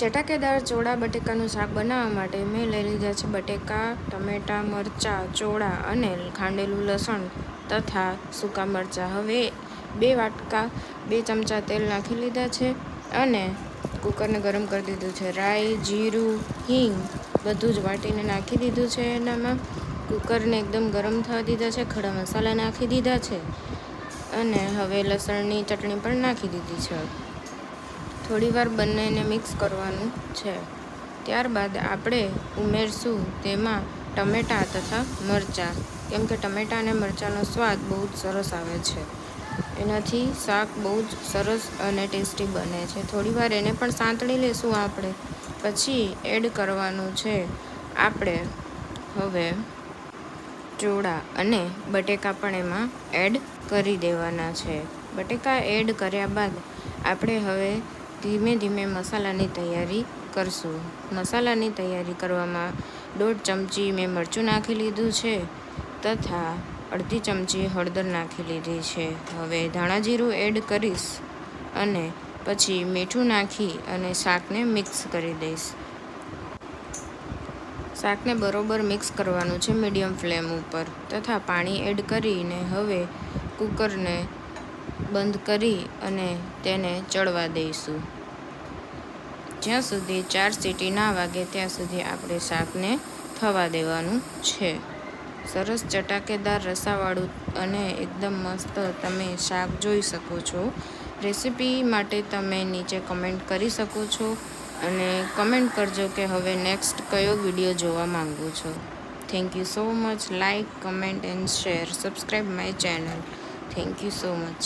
ચટાકેદાર ચોળા બટેકાનું શાક બનાવવા માટે મેં લઈ લીધા છે બટેકા, ટમેટાં, મરચાં, ચોળા અને ખાંડેલું લસણ તથા સૂકા મરચાં. હવે 2 ચમચા તેલ નાખી લીધા છે અને કુકરને ગરમ કરી દીધું છે. રાઈ, જીરું, હિંગ બધું જ વાટીને નાખી દીધું છે. એનામાં કુકરને એકદમ ગરમ થવા દીધા છે. ખડા મસાલા નાખી દીધા છે અને હવે લસણની ચટણી પણ નાખી દીધી છે. થોડીવાર બંનેને મિક્સ કરવાનું છે. ત્યારબાદ આપણે ઉમેરશું તેમાં ટમેટાં તથા મરચાં, કેમ કે ટમેટાં અને મરચાંનો સ્વાદ બહુ જ સરસ આવે છે. એનાથી શાક બહુ જ સરસ અને ટેસ્ટી બને છે. થોડીવાર એને પણ સાંતળી લેશું આપણે. પછી એડ કરવાનું છે આપણે હવે ચોળા અને બટેકા પણ એમાં એડ કરી દેવાના છે. બટેકા એડ કર્યા બાદ આપણે હવે ધીમે ધીમે મસાલાની તૈયારી કરશું. મસાલાની તૈયારી કરવામાં 1.5 ચમચી મેં મરચું નાખી લીધું છે તથા 1/2 ચમચી હળદર નાખી લીધી છે. હવે ધાણા જીરું એડ કરીશ અને પછી મીઠું નાખી અને શાકને મિક્સ કરી દઈશ. શાકને બરોબર મિક્સ કરવાનું છે મીડિયમ ફ્લેમ ઉપર તથા પાણી એડ કરીને હવે કુકરને બંધ કરી અને તેને ચડવા દઈશું. જ્યાં સુધી 4 સીટી ના વાગે ત્યાં સુધી આપણે શાકને થવા દેવાનું છે. સરસ ચટાકેદાર રસાવાળું અને એકદમ મસ્ત તમે શાક જોઈ શકો છો. રેસીપી માટે તમે નીચે કમેન્ટ કરી શકો છો અને કમેન્ટ કરજો કે હવે નેક્સ્ટ કયો વિડીયો જોવા માંગો છો. Thank you so much. Like, comment and share. Subscribe my channel. Thank you so much.